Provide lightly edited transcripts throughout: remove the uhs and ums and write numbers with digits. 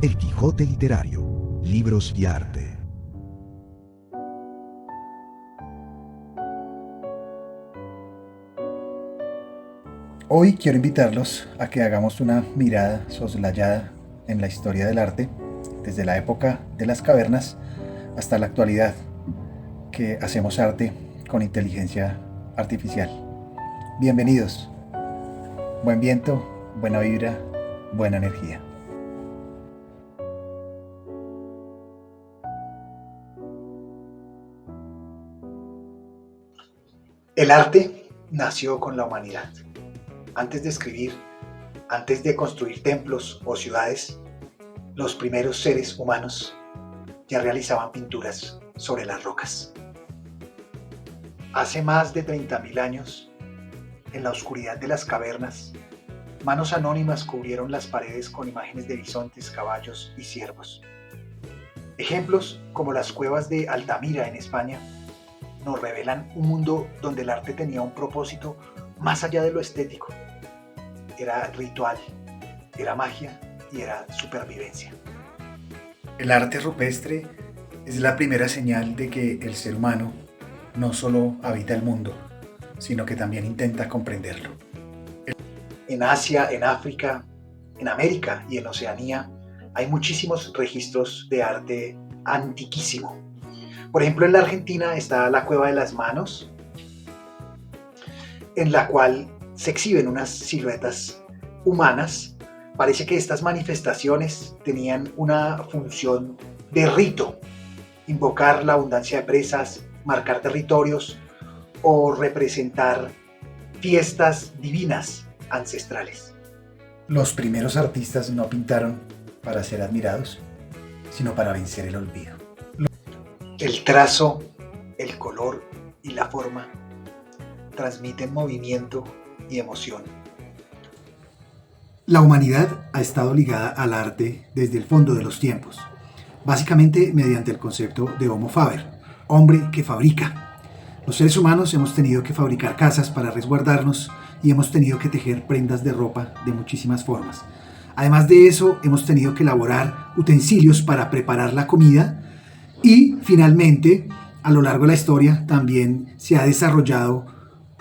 El Quijote Literario, libros y arte. Hoy quiero invitarlos a que hagamos una mirada soslayada en la historia del arte, desde la época de las cavernas hasta la actualidad, que hacemos arte con inteligencia artificial. Bienvenidos. Buen viento, buena vibra, buena energía. El arte nació con la humanidad. Antes de escribir, antes de construir templos o ciudades, los primeros seres humanos ya realizaban pinturas sobre las rocas. Hace más de 30.000 años, en la oscuridad de las cavernas, manos anónimas cubrieron las paredes con imágenes de bisontes, caballos y ciervos. Ejemplos como las cuevas de Altamira en España nos revelan un mundo donde el arte tenía un propósito más allá de lo estético. Era ritual, era magia y era supervivencia. El arte rupestre es la primera señal de que el ser humano no solo habita el mundo, sino que también intenta comprenderlo. En Asia, en África, en América y en Oceanía hay muchísimos registros de arte antiquísimo. Por ejemplo, en la Argentina está la Cueva de las Manos, en la cual se exhiben unas siluetas humanas. Parece que estas manifestaciones tenían una función de rito, invocar la abundancia de presas, marcar territorios o representar fiestas divinas ancestrales. Los primeros artistas no pintaron para ser admirados, sino para vencer el olvido. El trazo, el color y la forma transmiten movimiento y emoción. La humanidad ha estado ligada al arte desde el fondo de los tiempos, básicamente mediante el concepto de Homo Faber, hombre que fabrica. Los seres humanos hemos tenido que fabricar casas para resguardarnos y hemos tenido que tejer prendas de ropa de muchísimas formas. Además de eso, hemos tenido que elaborar utensilios para preparar la comida. Y finalmente, a lo largo de la historia también se ha desarrollado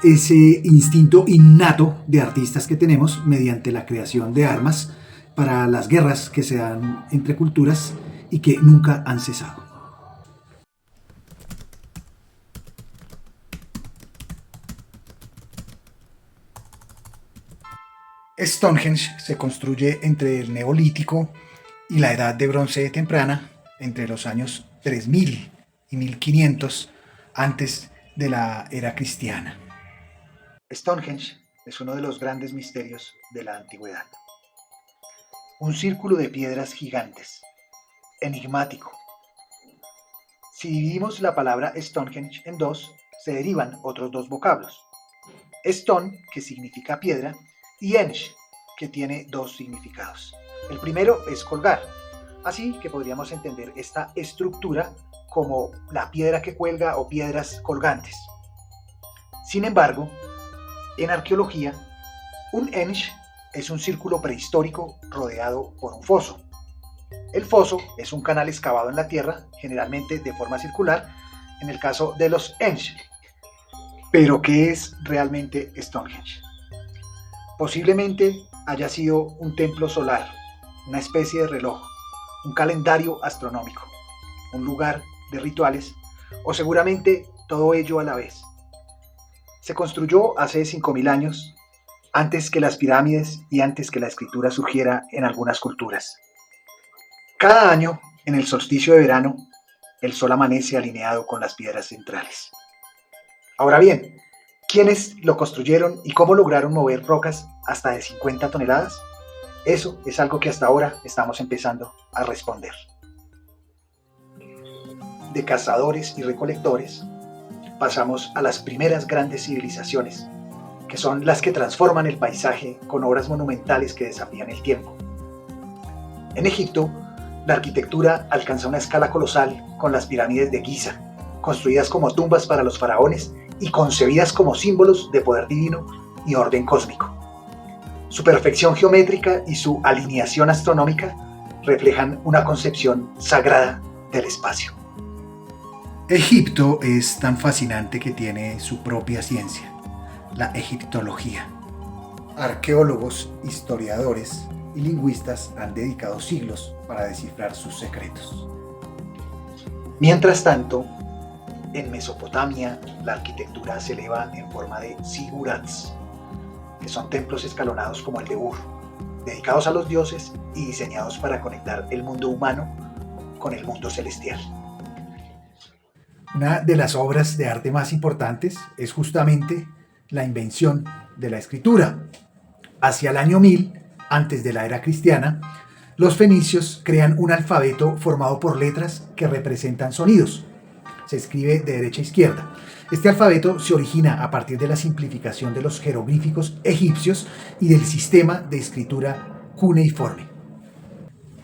ese instinto innato de artistas que tenemos mediante la creación de armas para las guerras que se dan entre culturas y que nunca han cesado. Stonehenge se construye entre el Neolítico y la Edad de Bronce temprana, entre los años 3000 y 1500 antes de la era cristiana. Stonehenge es uno de los grandes misterios de la antigüedad. Un círculo de piedras gigantes, enigmático. Si dividimos la palabra Stonehenge en dos, se derivan otros dos vocablos. Stone, que significa piedra, y henge, que tiene dos significados. El primero es colgar, así que podríamos entender esta estructura como la piedra que cuelga o piedras colgantes. Sin embargo, en arqueología, un henge es un círculo prehistórico rodeado por un foso. El foso es un canal excavado en la tierra, generalmente de forma circular, en el caso de los henge. ¿Pero qué es realmente Stonehenge? Posiblemente haya sido un templo solar, una especie de reloj, un calendario astronómico, un lugar de rituales, o seguramente todo ello a la vez. Se construyó hace 5000 años, antes que las pirámides y antes que la escritura surgiera en algunas culturas. Cada año, en el solsticio de verano, el sol amanece alineado con las piedras centrales. Ahora bien, ¿quiénes lo construyeron y cómo lograron mover rocas hasta de 50 toneladas? Eso es algo que hasta ahora estamos empezando a responder. De cazadores y recolectores, pasamos a las primeras grandes civilizaciones, que son las que transforman el paisaje con obras monumentales que desafían el tiempo. En Egipto, la arquitectura alcanza una escala colosal con las pirámides de Giza, construidas como tumbas para los faraones y concebidas como símbolos de poder divino y orden cósmico. Su perfección geométrica y su alineación astronómica reflejan una concepción sagrada del espacio. Egipto es tan fascinante que tiene su propia ciencia, la egiptología. Arqueólogos, historiadores y lingüistas han dedicado siglos para descifrar sus secretos. Mientras tanto, en Mesopotamia la arquitectura se eleva en forma de zigurats, que son templos escalonados como el de Ur, dedicados a los dioses y diseñados para conectar el mundo humano con el mundo celestial. Una de las obras de arte más importantes es justamente la invención de la escritura. Hacia el año 1000, antes de la era cristiana, los fenicios crean un alfabeto formado por letras que representan sonidos. Se escribe de derecha a izquierda. Este alfabeto se origina a partir de la simplificación de los jeroglíficos egipcios y del sistema de escritura cuneiforme.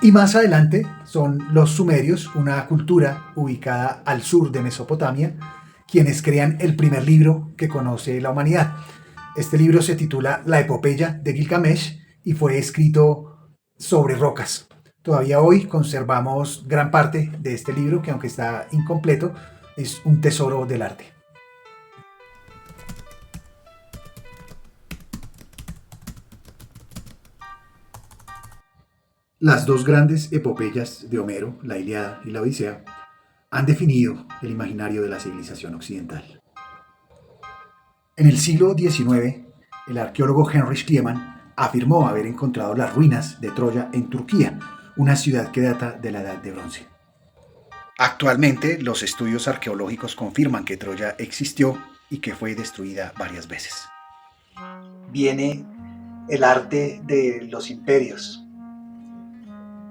Y más adelante son los sumerios, una cultura ubicada al sur de Mesopotamia, quienes crean el primer libro que conoce la humanidad. Este libro se titula La Epopeya de Gilgamesh y fue escrito sobre rocas. Todavía hoy conservamos gran parte de este libro, que aunque está incompleto, es un tesoro del arte. Las dos grandes epopeyas de Homero, la Ilíada y la Odisea, han definido el imaginario de la civilización occidental. En el siglo XIX, el arqueólogo Heinrich Schliemann afirmó haber encontrado las ruinas de Troya en Turquía, una ciudad que data de la Edad de Bronce. Actualmente, los estudios arqueológicos confirman que Troya existió y que fue destruida varias veces. Viene el arte de los imperios.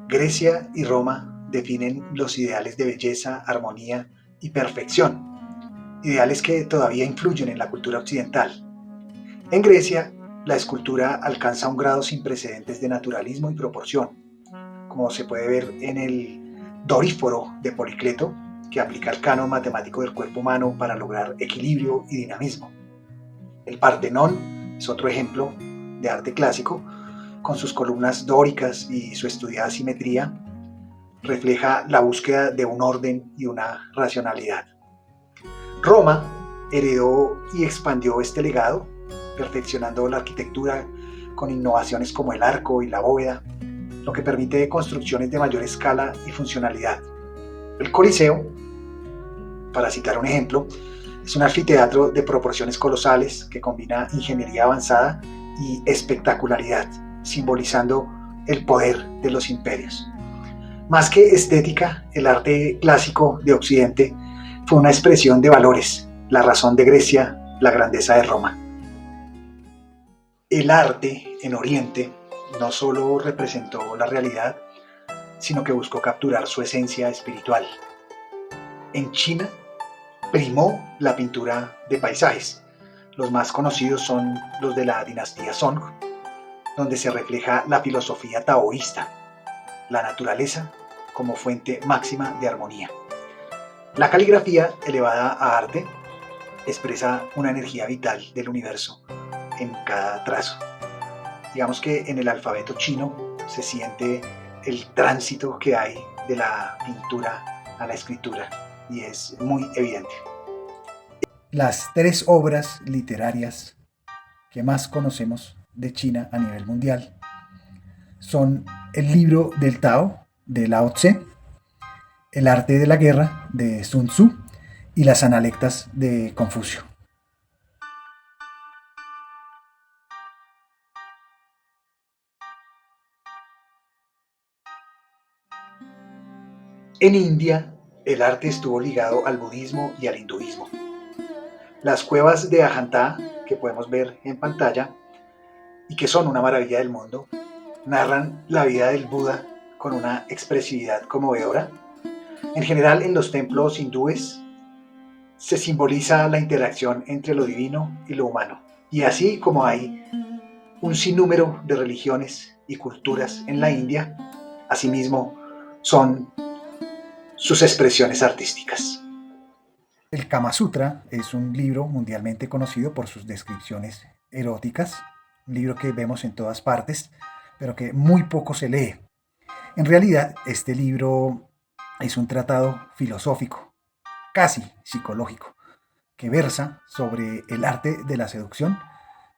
Grecia y Roma definen los ideales de belleza, armonía y perfección, ideales que todavía influyen en la cultura occidental. En Grecia, la escultura alcanza un grado sin precedentes de naturalismo y proporción, como se puede ver en el Doríforo de Policleto, que aplica el canon matemático del cuerpo humano para lograr equilibrio y dinamismo. El Partenón es otro ejemplo de arte clásico, con sus columnas dóricas y su estudiada simetría, refleja la búsqueda de un orden y una racionalidad. Roma heredó y expandió este legado, perfeccionando la arquitectura con innovaciones como el arco y la bóveda, lo que permite construcciones de mayor escala y funcionalidad. El Coliseo, para citar un ejemplo, es un anfiteatro de proporciones colosales que combina ingeniería avanzada y espectacularidad, simbolizando el poder de los imperios. Más que estética, el arte clásico de Occidente fue una expresión de valores, la razón de Grecia, la grandeza de Roma. El arte en Oriente no solo representó la realidad, sino que buscó capturar su esencia espiritual. En China primó la pintura de paisajes. Los más conocidos son los de la dinastía Song, donde se refleja la filosofía taoísta, la naturaleza como fuente máxima de armonía. La caligrafía, elevada a arte, expresa una energía vital del universo en cada trazo. Digamos que en el alfabeto chino se siente el tránsito que hay de la pintura a la escritura y es muy evidente. Las tres obras literarias que más conocemos de China a nivel mundial son el libro del Tao de Lao Tse, el arte de la guerra de Sun Tzu y las analectas de Confucio. En India, el arte estuvo ligado al budismo y al hinduismo. Las cuevas de Ajanta, que podemos ver en pantalla, y que son una maravilla del mundo, narran la vida del Buda con una expresividad conmovedora. En general, en los templos hindúes se simboliza la interacción entre lo divino y lo humano. Y así como hay un sinnúmero de religiones y culturas en la India, asimismo son sus expresiones artísticas. El Kama Sutra es un libro mundialmente conocido por sus descripciones eróticas, un libro que vemos en todas partes, pero que muy poco se lee. En realidad, este libro es un tratado filosófico, casi psicológico, que versa sobre el arte de la seducción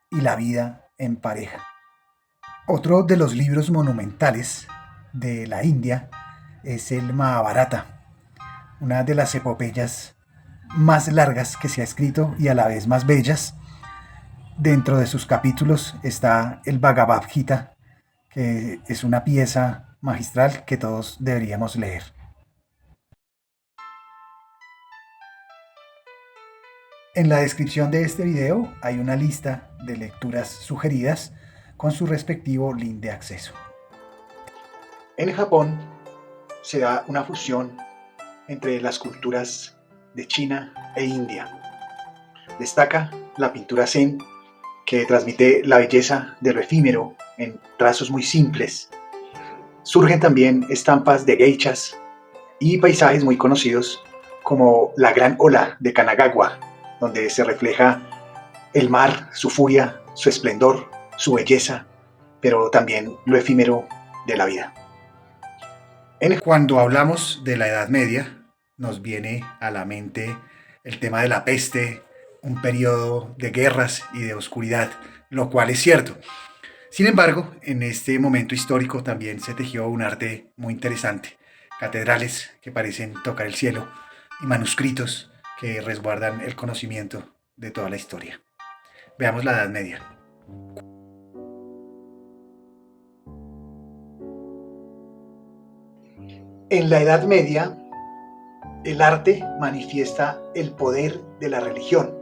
y la vida en pareja. Otro de los libros monumentales de la India es el Mahabharata, una de las epopeyas más largas que se ha escrito y a la vez más bellas. Dentro de sus capítulos está el Bhagavad Gita, que es una pieza magistral que todos deberíamos leer. En la descripción de este video hay una lista de lecturas sugeridas con su respectivo link de acceso. En Japón se da una fusión entre las culturas de China e India. Destaca la pintura Zen, que transmite la belleza de lo efímero en trazos muy simples. Surgen también estampas de geishas y paisajes muy conocidos como la Gran Ola de Kanagawa, donde se refleja el mar, su furia, su esplendor, su belleza, pero también lo efímero de la vida. Cuando hablamos de la Edad Media, nos viene a la mente el tema de la peste, un periodo de guerras y de oscuridad, lo cual es cierto. Sin embargo, en este momento histórico también se tejió un arte muy interesante. Catedrales que parecen tocar el cielo y manuscritos que resguardan el conocimiento de toda la historia. Veamos la Edad Media. En la Edad Media, el arte manifiesta el poder de la religión.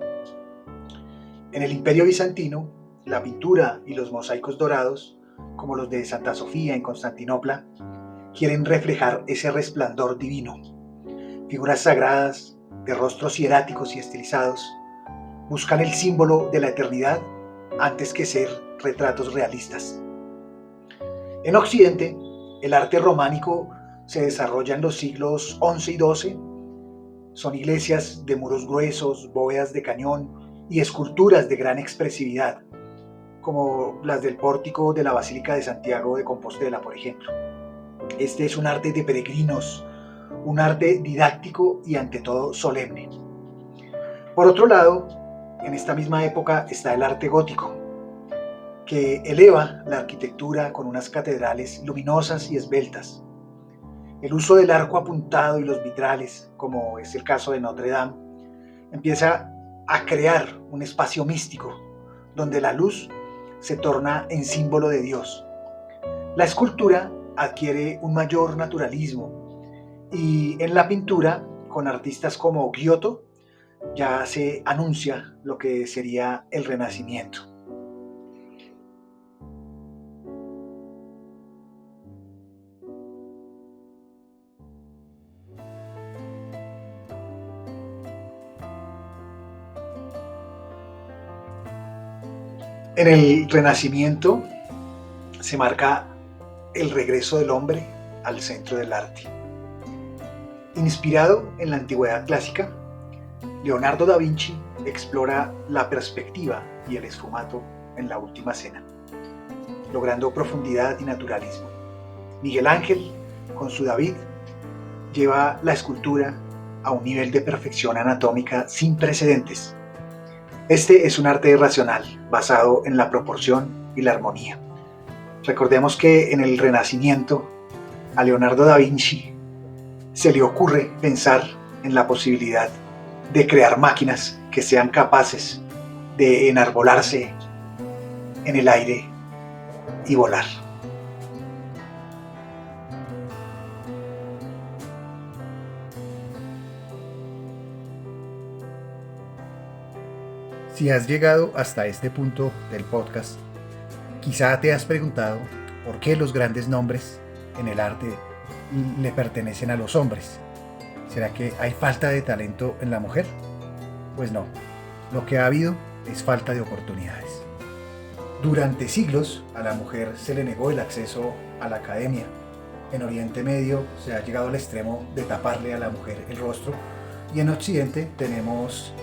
En el Imperio Bizantino, la pintura y los mosaicos dorados, como los de Santa Sofía en Constantinopla, quieren reflejar ese resplandor divino. Figuras sagradas, de rostros hieráticos y estilizados, buscan el símbolo de la eternidad antes que ser retratos realistas. En Occidente, el arte románico se desarrolla en los siglos XI y XII. Son iglesias de muros gruesos, bóvedas de cañón y esculturas de gran expresividad, como las del pórtico de la Basílica de Santiago de Compostela, por ejemplo. Este es un arte de peregrinos, un arte didáctico y ante todo solemne. Por otro lado, en esta misma época está el arte gótico, que eleva la arquitectura con unas catedrales luminosas y esbeltas. El uso del arco apuntado y los vitrales, como es el caso de Notre Dame, empieza a crear un espacio místico donde la luz se torna en símbolo de Dios. La escultura adquiere un mayor naturalismo y en la pintura, con artistas como Giotto, ya se anuncia lo que sería el Renacimiento. En el Renacimiento se marca el regreso del hombre al centro del arte. Inspirado en la antigüedad clásica, Leonardo da Vinci explora la perspectiva y el esfumato en la Última Cena, logrando profundidad y naturalismo. Miguel Ángel, con su David, lleva la escultura a un nivel de perfección anatómica sin precedentes. Este es un arte racional, basado en la proporción y la armonía. Recordemos que en el Renacimiento, a Leonardo da Vinci se le ocurre pensar en la posibilidad de crear máquinas que sean capaces de enarbolarse en el aire y volar. Si has llegado hasta este punto del podcast, quizá te has preguntado por qué los grandes nombres en el arte le pertenecen a los hombres. ¿Será que hay falta de talento en la mujer? Pues no, lo que ha habido es falta de oportunidades. Durante siglos a la mujer se le negó el acceso a la academia. En Oriente Medio se ha llegado al extremo de taparle a la mujer el rostro y en Occidente tenemos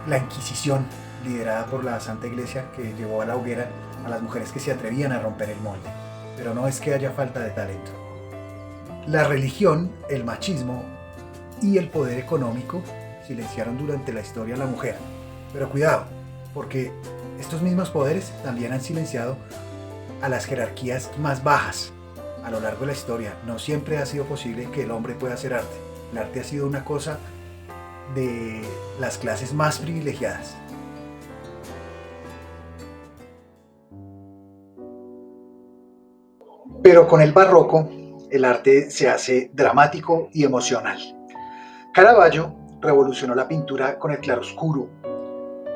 la Inquisición, liderada por la Santa Iglesia, que llevó a la hoguera a las mujeres que se atrevían a romper el molde. Pero no es que haya falta de talento, La religión, el machismo y el poder económico silenciaron durante la historia a la mujer. Pero cuidado, porque estos mismos poderes también han silenciado a las jerarquías más bajas a lo largo de la historia. No siempre ha sido posible que el hombre pueda hacer arte. El arte ha sido una cosa de las clases más privilegiadas. Pero con el barroco, el arte se hace dramático y emocional. Caravaggio revolucionó la pintura con el claroscuro,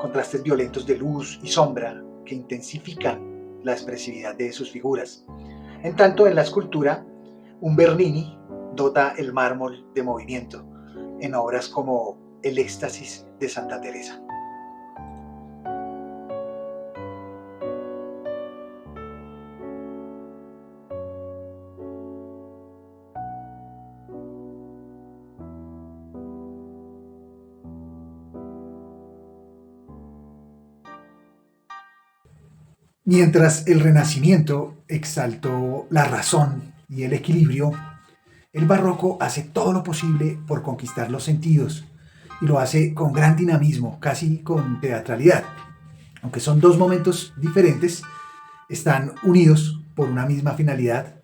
contrastes violentos de luz y sombra que intensifican la expresividad de sus figuras. En tanto, en la escultura, un Bernini dota el mármol de movimiento, en obras como El éxtasis de Santa Teresa. Mientras el Renacimiento exaltó la razón y el equilibrio, el barroco hace todo lo posible por conquistar los sentidos y lo hace con gran dinamismo, casi con teatralidad. Aunque son dos momentos diferentes, están unidos por una misma finalidad,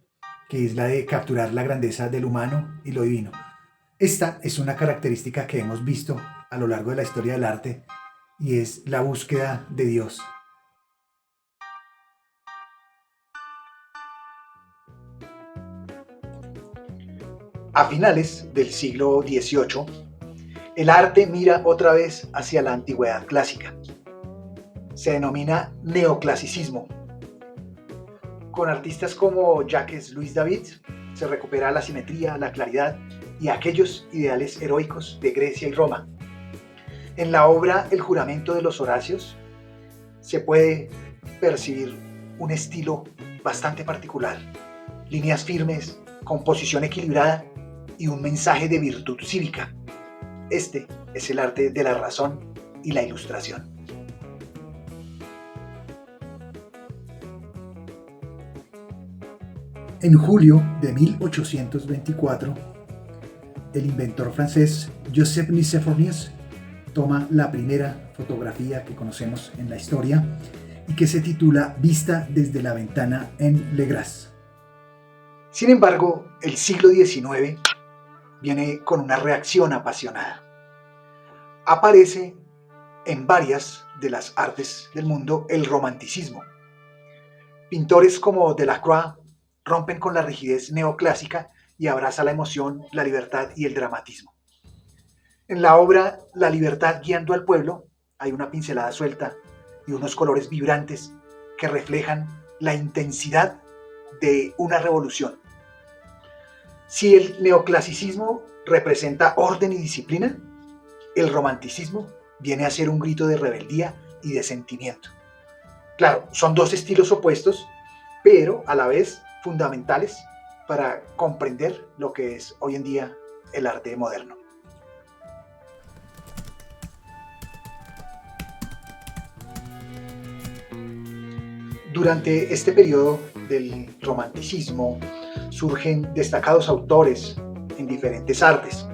que es la de capturar la grandeza del humano y lo divino. Esta es una característica que hemos visto a lo largo de la historia del arte y es la búsqueda de Dios. A finales del siglo XVIII, el arte mira otra vez hacia la antigüedad clásica. Se denomina neoclasicismo. Con artistas como Jacques-Louis David se recupera la simetría, la claridad y aquellos ideales heroicos de Grecia y Roma. En la obra El juramento de los Horacios se puede percibir un estilo bastante particular, líneas firmes, composición equilibrada y un mensaje de virtud cívica. Este es el arte de la razón y la ilustración. En julio de 1824, el inventor francés Joseph Nicephornius toma la primera fotografía que conocemos en la historia y que se titula Vista desde la ventana en Le Gras. Sin embargo, el siglo XIX viene con una reacción apasionada. Aparece en varias de las artes del mundo el romanticismo. Pintores como Delacroix rompen con la rigidez neoclásica y abraza la emoción, la libertad y el dramatismo. En la obra La libertad guiando al pueblo hay una pincelada suelta y unos colores vibrantes que reflejan la intensidad de una revolución. Si el neoclasicismo representa orden y disciplina, el romanticismo viene a ser un grito de rebeldía y de sentimiento. Claro, son dos estilos opuestos, pero a la vez fundamentales para comprender lo que es hoy en día el arte moderno. Durante este periodo del romanticismo surgen destacados autores en diferentes artes.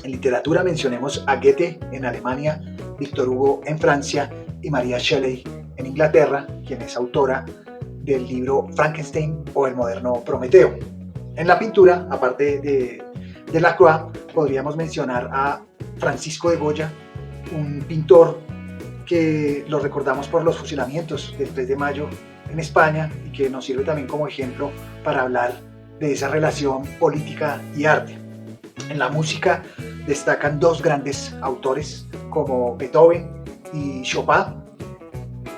En literatura mencionemos a Goethe en Alemania, Victor Hugo en Francia y Maria Shelley en Inglaterra, quien es autora del libro Frankenstein o el moderno Prometeo. En la pintura, aparte de Delacroix, podríamos mencionar a Francisco de Goya, un pintor que lo recordamos por los fusilamientos del 3 de mayo en España y que nos sirve también como ejemplo para hablar de esa relación política y arte. En la música destacan dos grandes autores como Beethoven y Chopin.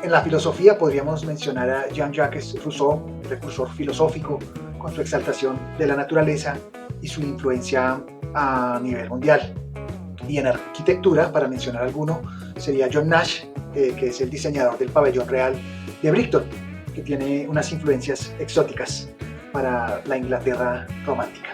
En la filosofía podríamos mencionar a Jean-Jacques Rousseau, precursor filosófico, con su exaltación de la naturaleza y su influencia a nivel mundial. Y en arquitectura, para mencionar alguno, sería John Nash, que es el diseñador del pabellón real de Brighton, que tiene unas influencias exóticas para la Inglaterra romántica.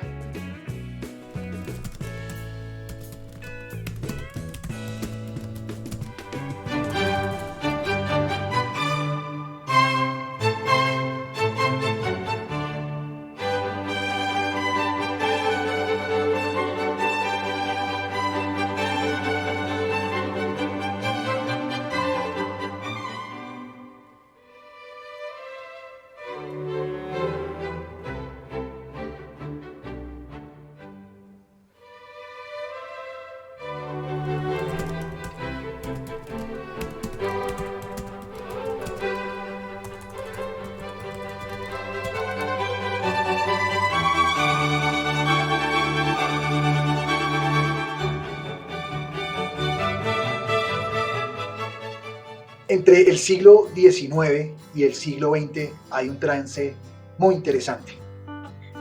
Entre el siglo XIX y el siglo XX hay un trance muy interesante.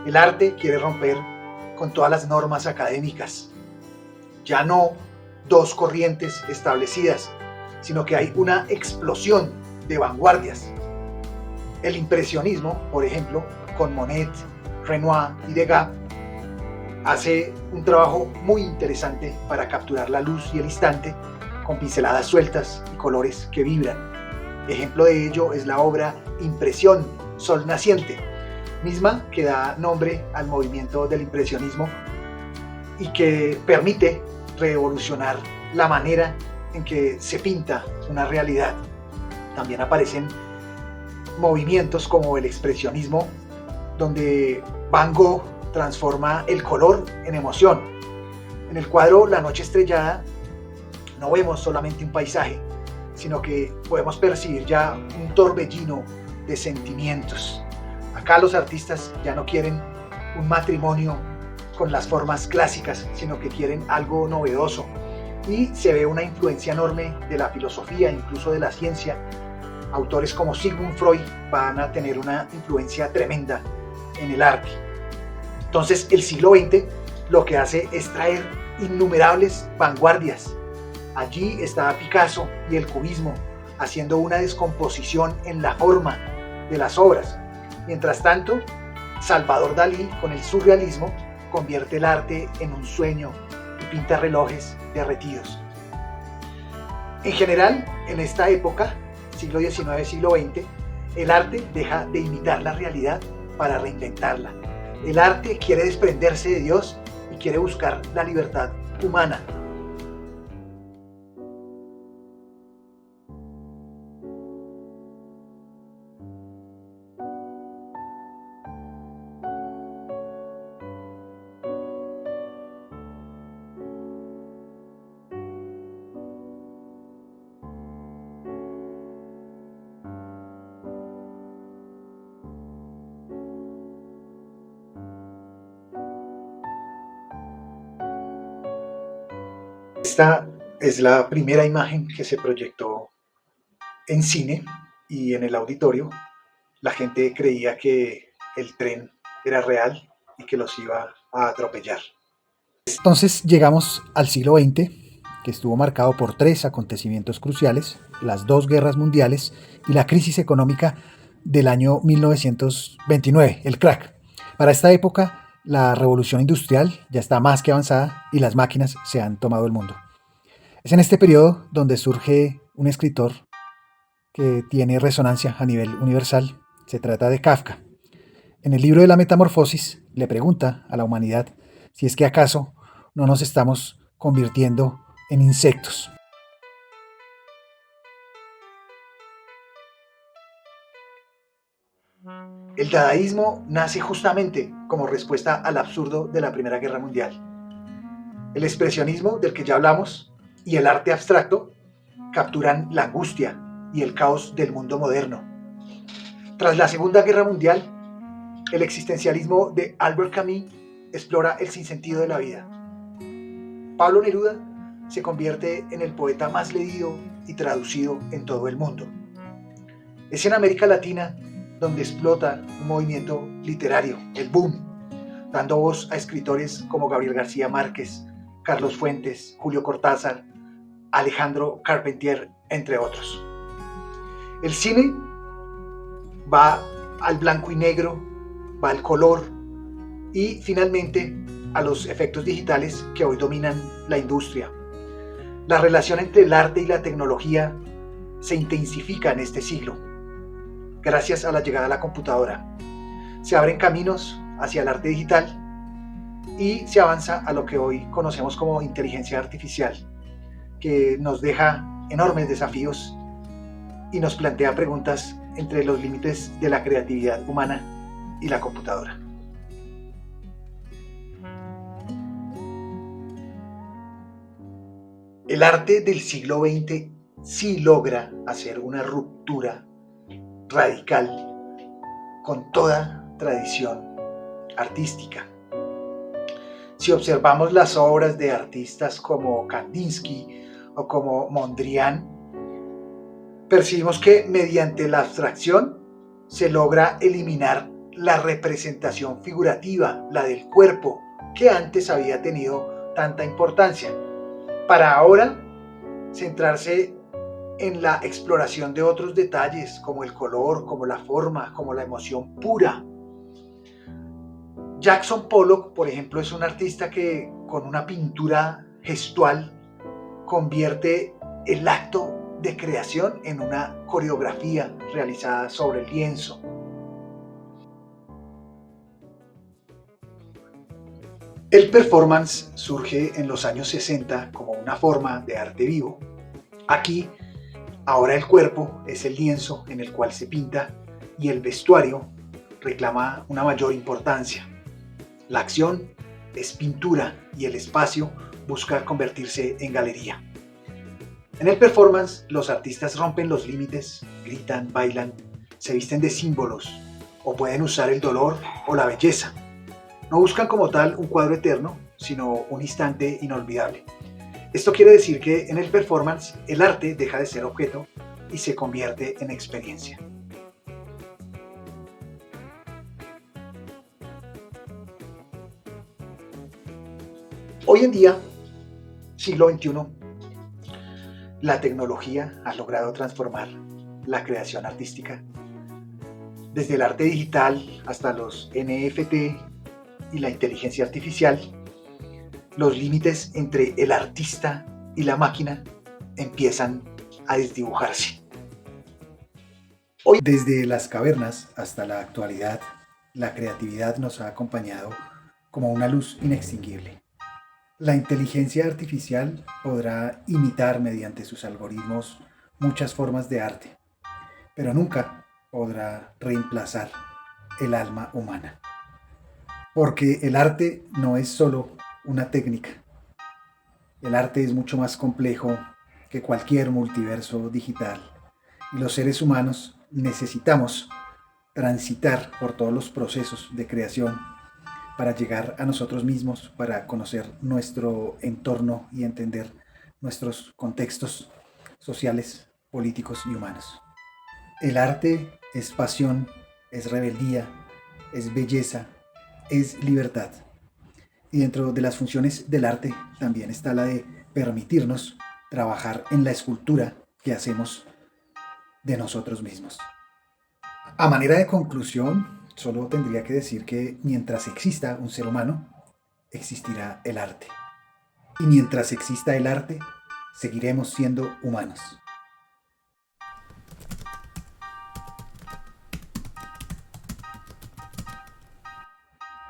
El arte quiere romper con todas las normas académicas. Ya no dos corrientes establecidas, sino que hay una explosión de vanguardias. El impresionismo, por ejemplo, con Monet, Renoir y Degas, hace un trabajo muy interesante para capturar la luz y el instante con pinceladas sueltas y colores que vibran. Ejemplo de ello es la obra Impresión, Sol Naciente, misma que da nombre al movimiento del impresionismo y que permite revolucionar la manera en que se pinta una realidad. También aparecen movimientos como el expresionismo, donde Van Gogh transforma el color en emoción. En el cuadro La Noche Estrellada no vemos solamente un paisaje, sino que podemos percibir ya un torbellino de sentimientos. Acá los artistas ya no quieren un matrimonio con las formas clásicas, sino que quieren algo novedoso. Y se ve una influencia enorme de la filosofía, incluso de la ciencia. Autores como Sigmund Freud van a tener una influencia tremenda en el arte. Entonces el siglo XX lo que hace es traer innumerables vanguardias. Allí está Picasso y el cubismo haciendo una descomposición en la forma de las obras. Mientras tanto, Salvador Dalí con el surrealismo convierte el arte en un sueño y pinta relojes derretidos. En general, en esta época, siglo XIX, siglo XX, el arte deja de imitar la realidad para reinventarla. El arte quiere desprenderse de Dios y quiere buscar la libertad humana. Esta es la primera imagen que se proyectó en cine y en el auditorio. La gente creía que el tren era real y que los iba a atropellar. Entonces llegamos al siglo XX, que estuvo marcado por tres acontecimientos cruciales: las dos guerras mundiales y la crisis económica del año 1929, el crack. Para esta época, la revolución industrial ya está más que avanzada y las máquinas se han tomado el mundo. Es en este periodo donde surge un escritor que tiene resonancia a nivel universal. Se trata de Kafka. En el libro de la Metamorfosis le pregunta a la humanidad si es que acaso no nos estamos convirtiendo en insectos. El dadaísmo nace justamente como respuesta al absurdo de la Primera Guerra Mundial. El expresionismo, del que ya hablamos, y el arte abstracto capturan la angustia y el caos del mundo moderno. Tras la Segunda Guerra Mundial, el existencialismo de Albert Camus explora el sinsentido de la vida. Pablo Neruda se convierte en el poeta más leído y traducido en todo el mundo. Es en América Latina donde explota un movimiento literario, el boom, dando voz a escritores como Gabriel García Márquez, Carlos Fuentes, Julio Cortázar, Alejandro Carpentier, entre otros. El cine va al blanco y negro, va al color y finalmente a los efectos digitales que hoy dominan la industria. La relación entre el arte y la tecnología se intensifica en este siglo, gracias a la llegada de la computadora. Se abren caminos hacia el arte digital y se avanza a lo que hoy conocemos como inteligencia artificial, que nos deja enormes desafíos y nos plantea preguntas entre los límites de la creatividad humana y la computadora. El arte del siglo XX sí logra hacer una ruptura radical con toda tradición artística. Si observamos las obras de artistas como Kandinsky o como Mondrian, percibimos que mediante la abstracción se logra eliminar la representación figurativa, la del cuerpo, que antes había tenido tanta importancia, para ahora centrarse en la exploración de otros detalles como el color, como la forma, como la emoción pura. Jackson Pollock, por ejemplo, es un artista que con una pintura gestual convierte el acto de creación en una coreografía realizada sobre el lienzo. El performance surge en los años 60 como una forma de arte vivo. Aquí, ahora el cuerpo es el lienzo en el cual se pinta y el vestuario reclama una mayor importancia. La acción es pintura y el espacio busca convertirse en galería. En el performance, los artistas rompen los límites, gritan, bailan, se visten de símbolos o pueden usar el dolor o la belleza. No buscan como tal un cuadro eterno, sino un instante inolvidable. Esto quiere decir que en el performance el arte deja de ser objeto y se convierte en experiencia. Hoy en día, siglo XXI, la tecnología ha logrado transformar la creación artística. Desde el arte digital hasta los NFT y la inteligencia artificial, los límites entre el artista y la máquina empiezan a desdibujarse. Hoy, desde las cavernas hasta la actualidad, la creatividad nos ha acompañado como una luz inextinguible. La inteligencia artificial podrá imitar mediante sus algoritmos muchas formas de arte, pero nunca podrá reemplazar el alma humana. Porque el arte no es solo una técnica. El arte es mucho más complejo que cualquier multiverso digital. Y los seres humanos necesitamos transitar por todos los procesos de creación para llegar a nosotros mismos, para conocer nuestro entorno y entender nuestros contextos sociales, políticos y humanos. El arte es pasión, es rebeldía, es belleza, es libertad. Y dentro de las funciones del arte también está la de permitirnos trabajar en la escultura que hacemos de nosotros mismos. A manera de conclusión, solo tendría que decir que mientras exista un ser humano, existirá el arte. Y mientras exista el arte, seguiremos siendo humanos.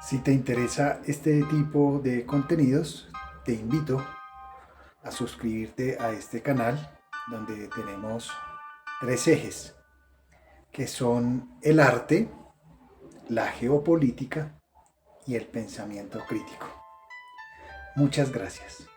Si te interesa este tipo de contenidos, te invito a suscribirte a este canal donde tenemos 3 ejes, que son el arte, la geopolítica y el pensamiento crítico. Muchas gracias.